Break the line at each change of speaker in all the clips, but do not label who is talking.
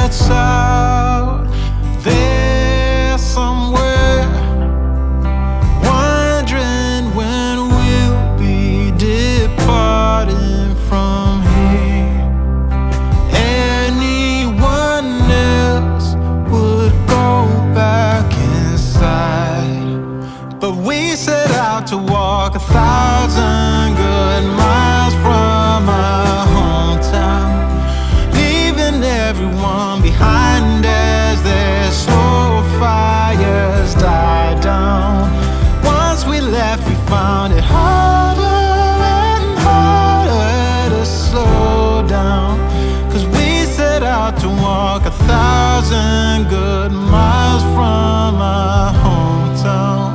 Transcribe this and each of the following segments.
gets out there somewhere, wondering when we'll be departing from here. Anyone else would go back inside, but we set out to walk 1,000 good miles from our hometown, leaving everyone behind as their slow fires die down. Once we left, we found it harder and harder to slow down, 'cause we set out to walk 1,000 good miles from our hometown.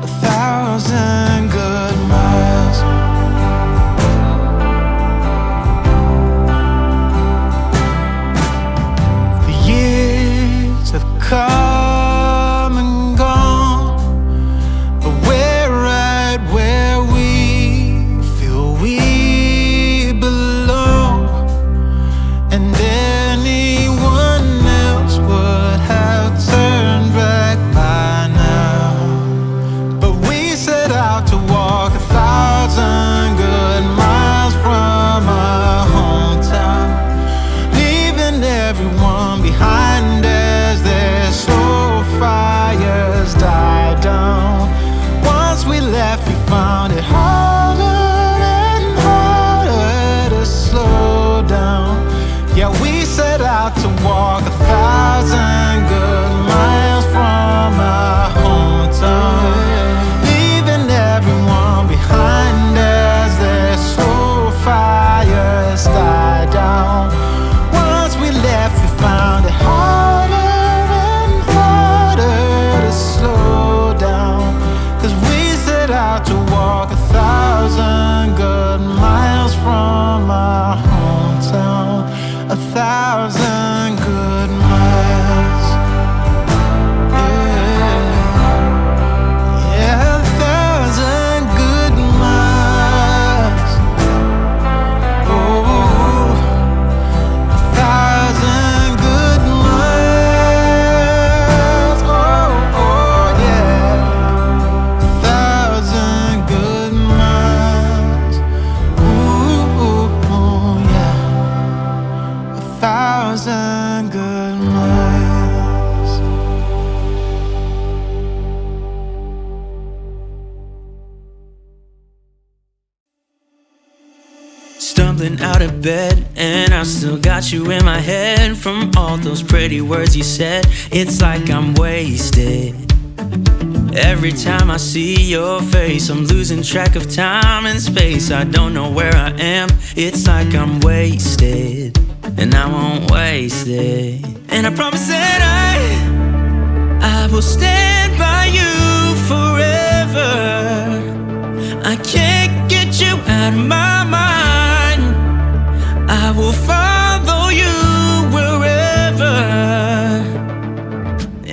1,000 good miles. The years have come and gone, but we're right where we feel we belong. And anyone else would have turned back by now, but we set out to walk 1,000 good miles from our hometown, leaving everyone behind as their slow fires die down. Once we left, we found it harder and harder to slow down. Yeah, we set out to walk 1,000 good miles from our hometown, leaving everyone behind as their slow fires die down. Once we left, we found it harder and harder to slow down, 'cause we set out to walk 1,000 good miles from our hometown. 1,000 good miles. Yeah, 1,000 good miles. Oh, 1,000 good miles. Oh, oh, yeah. 1,000 good miles. Ooh, yeah. 1,000 good miles.
Stumbling out of bed, and I still got you in my head. From all those pretty words you said, it's like I'm wasted. Every time I see your face, I'm losing track of time and space. I don't know where I am, it's like I'm wasted, and I won't waste it. And I promise that I will stand by you forever. I can't get you out of my mind. I will follow you wherever,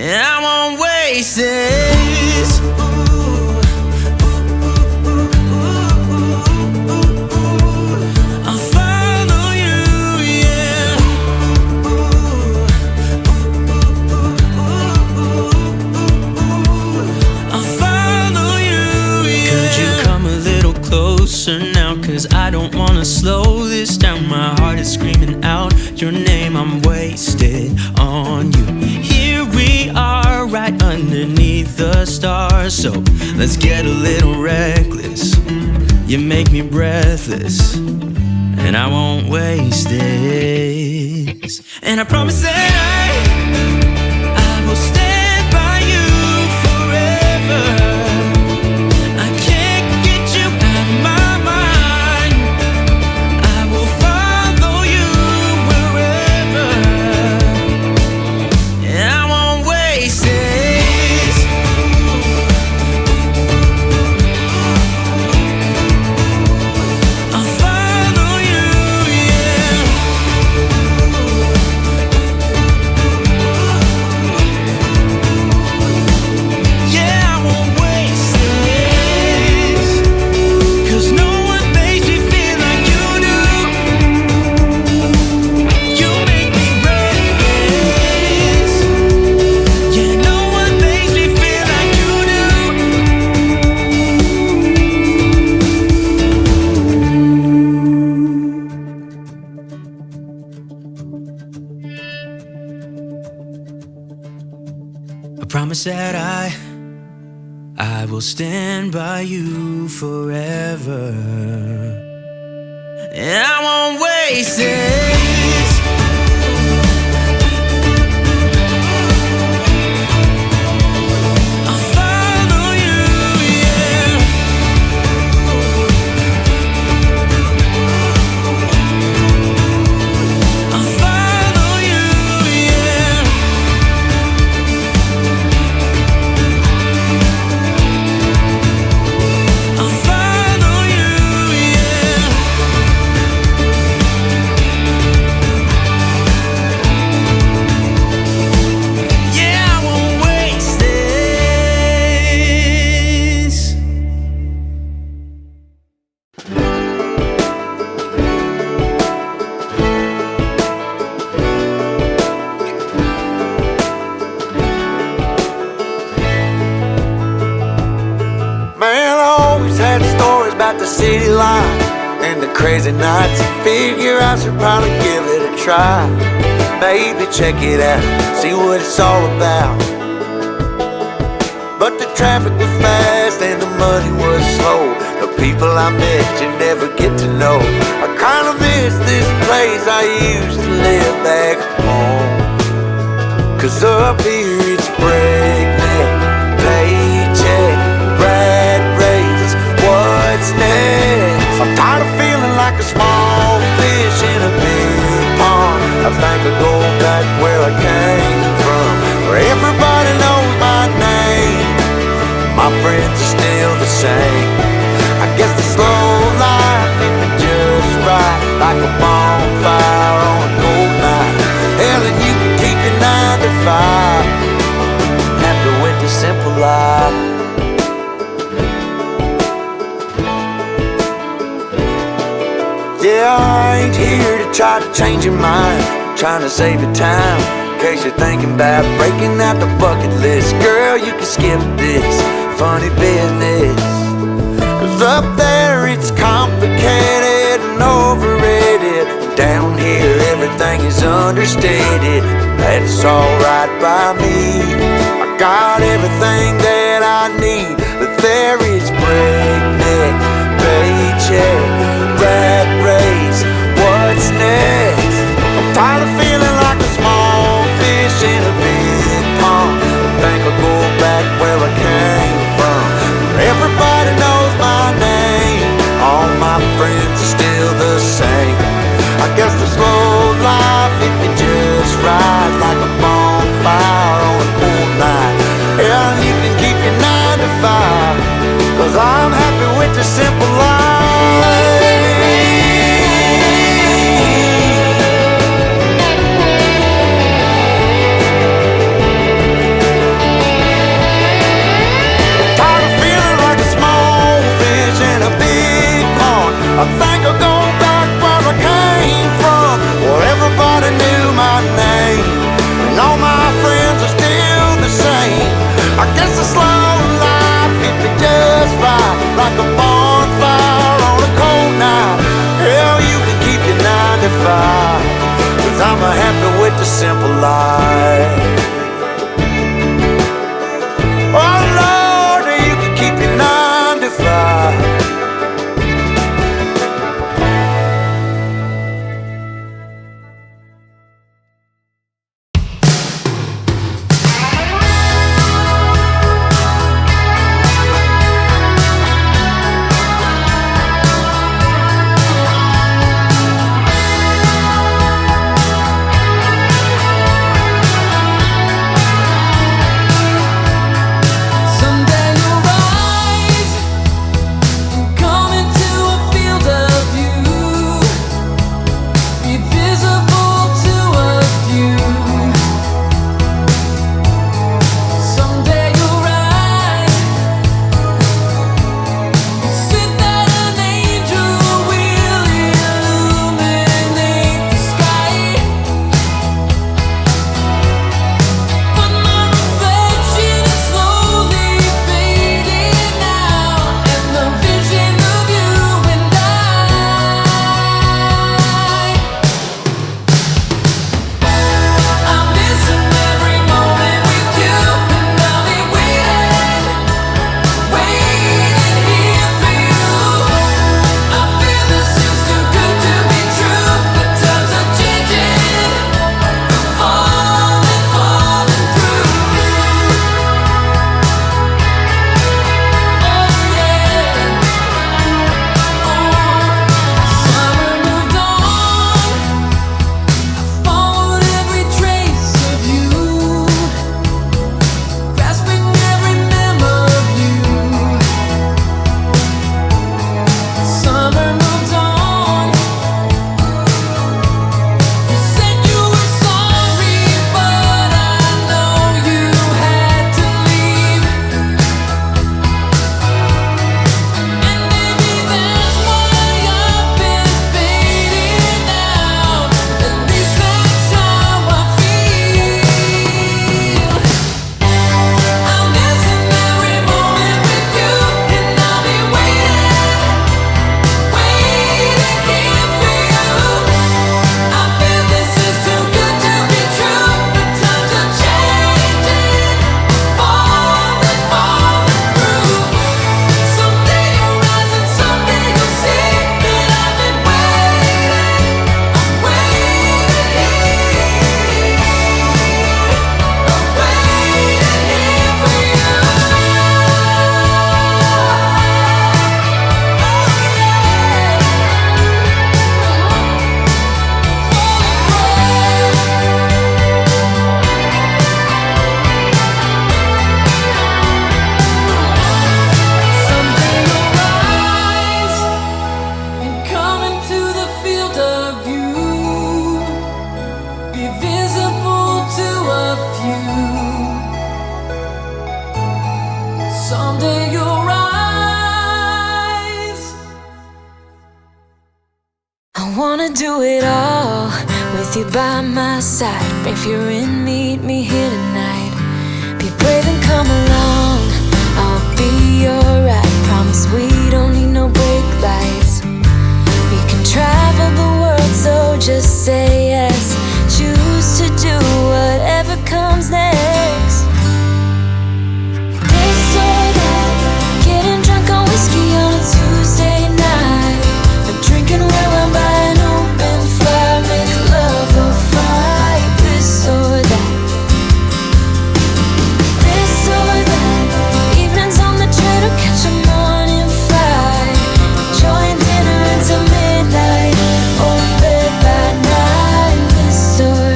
and I won't waste this. I'll follow you, yeah. I'll follow you, yeah. Could you come a little closer now? 'Cause I don't wanna slow this down. My heart is screaming out your name. I'm wasted on you. Here we are, right underneath the stars. So let's get a little reckless. You make me breathless, and I won't waste this. And I promise that I will stand by you forever. I can't get you out of my mind. I will follow you wherever, and I won't waste this. I'll follow you, yeah. promise that I will stand by you forever. And I won't waste this. I'll follow you, yeah. I'll follow you, yeah. I'll follow you, yeah. Yeah, I won't waste this.
Man, I always had stories about the city life and the crazy nights. Figure I should probably give it a try. Maybe check it out, see what it's all about. But the traffic was fast and the money was slow. The people I met you never get to know. I kinda miss this place I used to live back home. 'Cause up here it's breakneck, paycheck, rat race, what's next? I'm tired of feeling like a small fish in a big pond. I think I'll go back where I came from, where everybody knows my name. My friends are still the same. I guess the slow life hit me just right, like a bonfire on a cold night. Hell, and you can keep your 9 to 5, happy with the simple life. Yeah, I ain't here to try to change your mind, trying to save your time, in case you're thinking about breaking out the bucket list. Girl, you can skip this funny business, 'cause up there it's complicated and overrated. Down here everything is understated. That's alright by me. I got everything that I need, but there is breakneck, paycheck, rat race, what's next? I'm tired of feeling like a small fish in a big pond. I think I'll go back where I came from, where everybody knows my name. All my friends are still the same. I guess the slow life hit me just right, like a bonfire on a cool night. Yeah, and you can keep your 9 to 5, 'cause I'm happy with the simple life. Tired of feeling like a small fish in a big pond. I think I'll go back where I came from, where everybody knew my name, and all my friends are still the same. I guess the slow life hit me just right, like a bonfire on a cold night. Hell, you can keep your 9 to 5, 'cause I'm happy with the simple life. Oh Lord, you can keep your 9 to 5.
with you by my side. If you're in, meet me here tonight. Be brave and come along, I'll be your ride. Promise we don't need no brake lights. We can travel the world, so just say yes. Choose to do whatever comes next. This or that, getting drunk on whiskey on a Tuesday night, or drinking red wine by an open fire, make love or fight. This or that, this or that, evenings on the train or catch a morning flight, enjoying dinner until midnight, or bed by night. This or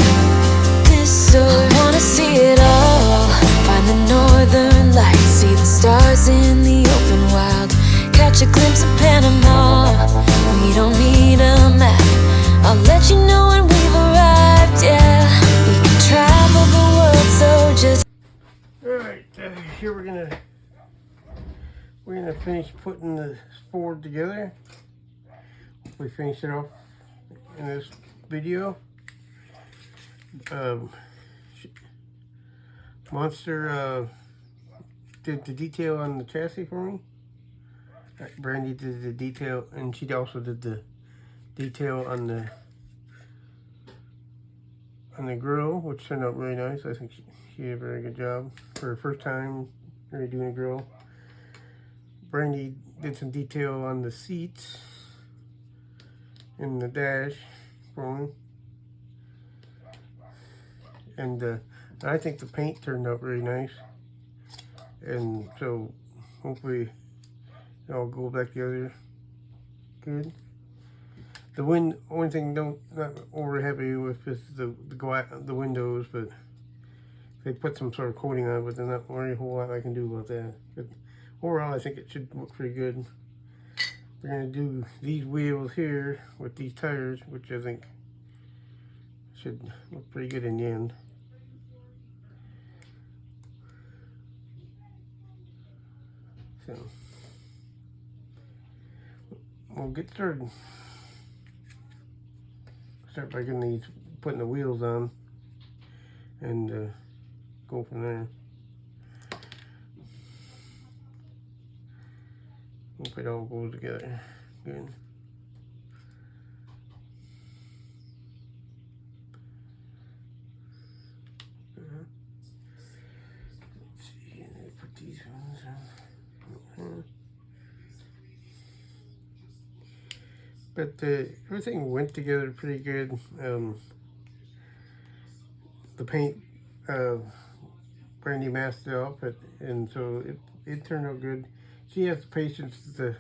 I wanna see it all, find the northern lights, see the stars in the open wild, catch a glimpse of Panama. We don't need a map, I'll let you know when we've arrived. Yeah, we can travel the world, so just
Alright, here we're gonna finish putting the Ford together. We finish it off in this video. Monster did the detail on the chassis for me. Brandy did the detail, and she also did the detail on the grill, which turned out really nice. I think she did a very good job for her first time really doing a grill. Brandy did some detail on the seats and the dash for me. And I think the paint turned out really nice. And so hopefully it all go back together good. The only thing not over happy with is the windows, but they put some sort of coating on it, but there's not really a whole lot I can do about that. But overall, I think it should look pretty good. We're gonna do these wheels here with these tires, which I think should look pretty good in the end. So we'll get started. Start by getting putting the wheels on, and go from there. Hope it all goes together good. Let's see, put these ones on. But everything went together pretty good. The paint, Brandy masked it up, and so it turned out good. She has the patience to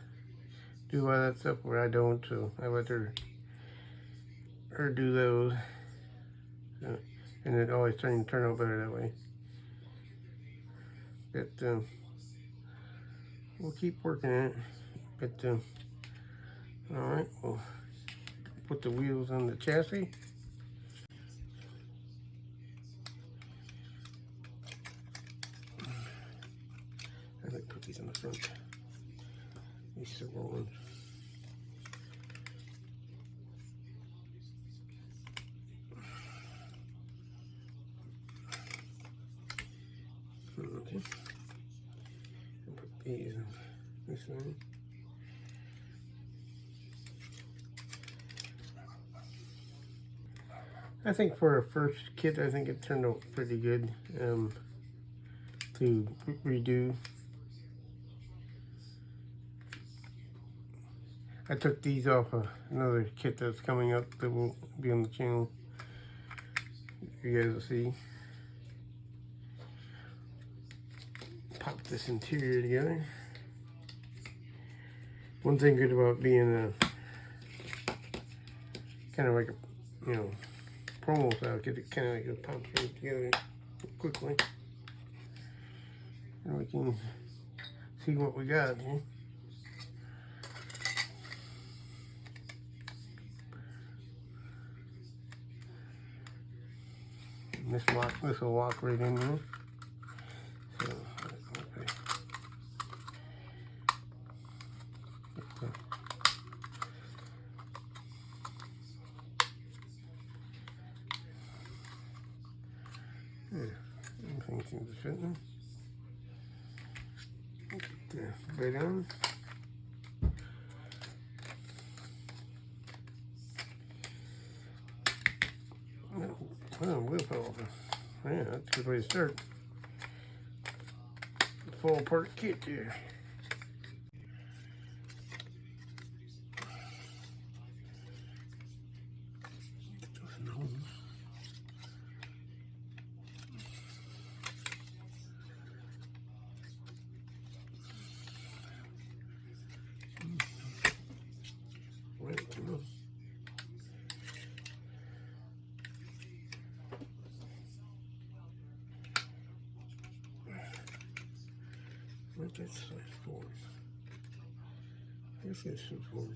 do all that stuff where I don't, so I let her do those. And it always turn out better that way. But we'll keep working at it. But alright, we'll put the wheels on the chassis. I think put these on the front. These silver ones. Okay. And put these on this one. I think for a first kit, I think it turned out pretty good to redo. I took these off another kit that's coming up that will be on the channel. You guys will see. Pop this interior together. One thing good about being kind of like a, promo style kit, it kind of like it pops right together quickly. And we can see what we got here. This will lock right in there. So, okay. Everything seems to fit them. Get the right on. Oh, wheel fell off. Yeah, that's a good way to start. Full part kit here. What that's for? I guess this is for.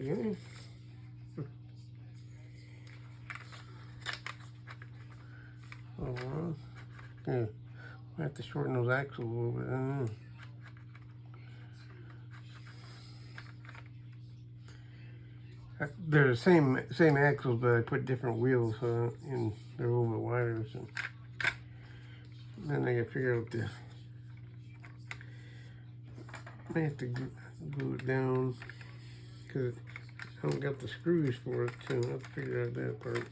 Okay. Oh well. Yeah. I have to shorten those axles a little bit. I don't know. They're the same axles, but I put different wheels and they're a little bit wider. So then I gotta figure out the. I have to glue it down because I haven't got the screws for it, so I have to figure out that part.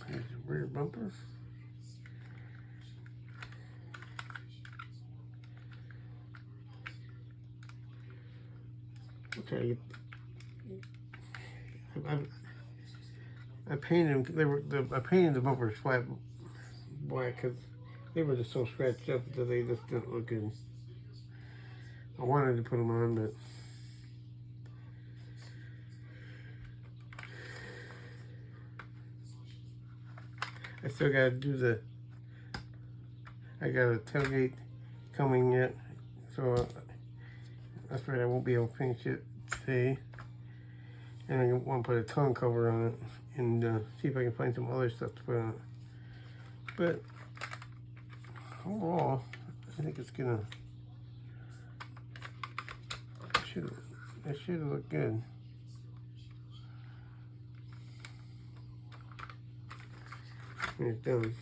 Here's the rear bumper. Okay. I painted them. I painted the bumpers flat black because they were just so scratched up that they just didn't look good. I wanted to put them on, but I still got to do the. I got a tailgate coming yet, so that's right. I won't be able to finish it today, and I want to put a tongue cover on it and see if I can find some other stuff to put on it. But overall, I think it's gonna. It should look good. When it's done,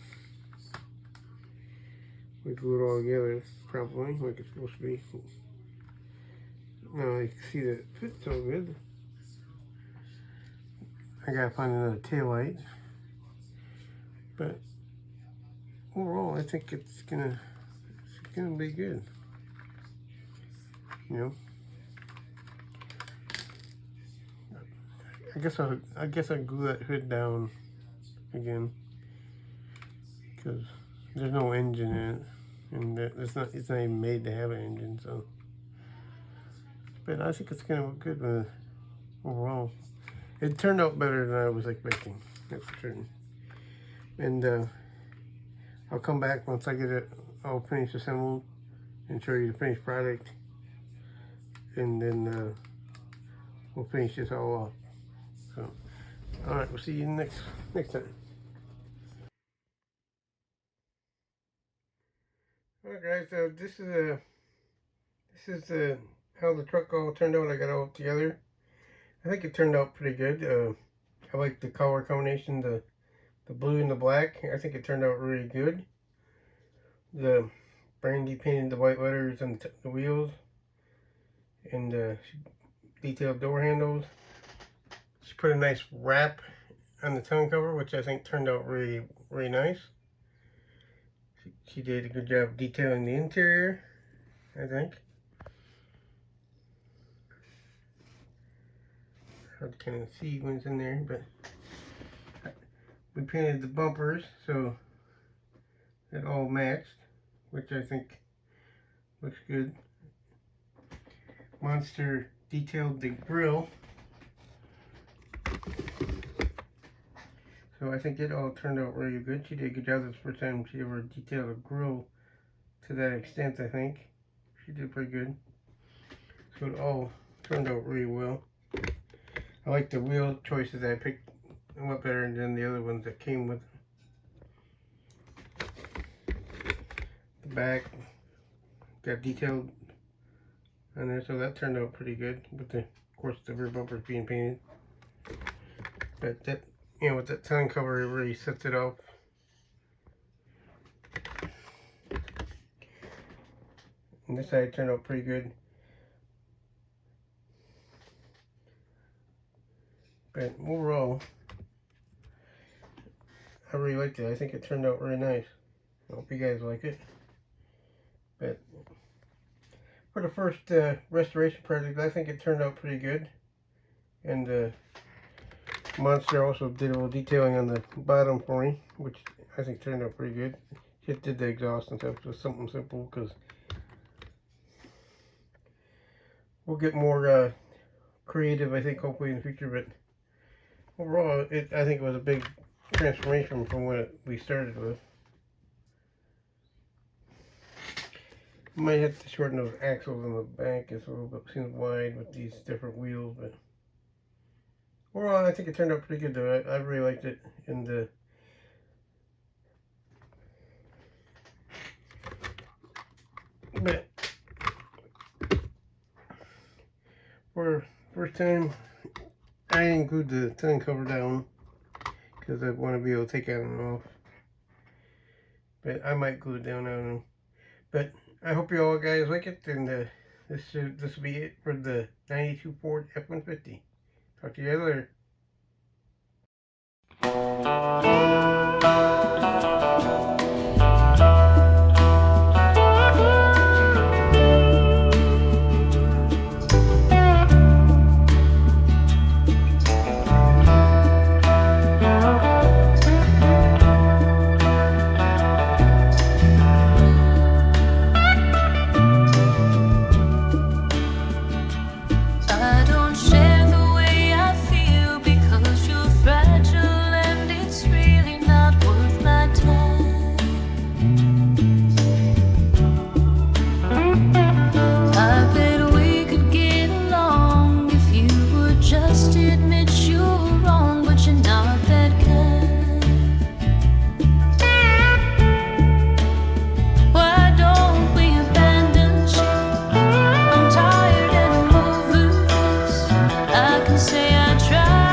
we glue it all together properly, like it's supposed to be. Now you can see that it fits so good. I gotta find another tail light, but overall, I think it's gonna be good. You know. I guess I'll glue that hood down again because there's no engine in it, and it's not even made to have an engine. So, but I think it's gonna look good with overall. It turned out better than I was expecting. That's for certain. And I'll come back once I get it all finished assembled and show you the finished product, and then we'll finish this all off. So, all right, we'll see you next time. All right, guys. So this is how the truck all turned out. I got it all together. I think it turned out pretty good. I like the color combination, the blue and the black. I think it turned out really good. The Brandy painted the white letters on the wheels, and detailed door handles. She put a nice wrap on the tongue cover, which I think turned out really, really nice. She did a good job detailing the interior, I think. Hard to kind of see what's in there, but we painted the bumpers so it all matched, which I think looks good. Monster detailed the grill. So I think it all turned out really good. She did a good job. This first time she ever detailed a grill to that extent, I think. She did pretty good. So it all turned out really well. like the wheel choices I picked a lot better than the other ones that came with the back. Got detailed on there, so that turned out pretty good. With the, of course, the rear bumpers being painted. But that, you know, with that tongue cover, it really sets it off. And this side turned out pretty good. But overall, I really liked it. I think it turned out really nice. I hope you guys like it. But for the first restoration project, I think it turned out pretty good. And the Monster also did a little detailing on the bottom for me, which I think turned out pretty good. Just did the exhaust and stuff, just something simple, because we'll get more creative, I think, hopefully in the future. But overall, I think it was a big transformation from what we started with. Might have to shorten those axles on the back. It's a little bit seems wide with these different wheels, but overall, I think it turned out pretty good though. I really liked it. And but for first time, I didn't glue the tongue cover down because I want to be able to take it on and off. But I might glue it down, I don't know. But I hope you all guys like it, and this will be it for the 92 Ford F-150. Talk to you guys later.
I don't share the way I feel because you're fragile and it's really not worth my time. I bet we could get along if you would just admit you're wrong, but you're not that kind. Why don't we abandon ship? I'm tired and I'm over this. I can say I tried.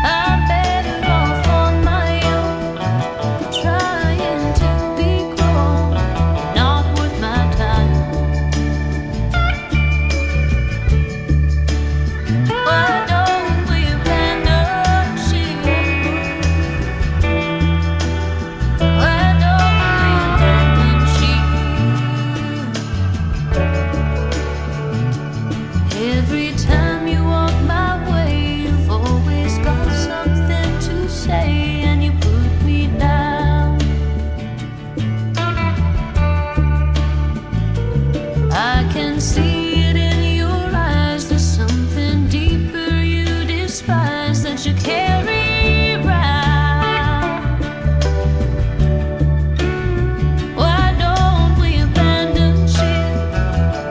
I'm better off on my own, trying to be grown, not worth my time. Why don't we abandon ship? Why don't we abandon ship? Every time you walk my way, you've always got something to say, and you put me down. I can see it in your eyes. There's something deeper you despise that you carry around. Why don't we abandon ship?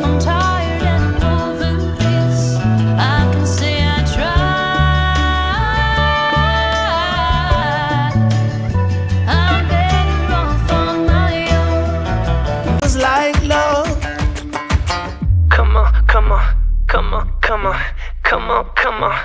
I'm tired and I'm over this. I can say I tried. I'm better off on my own.
Was like love. Come on, come on, come on, come on, come on, come on.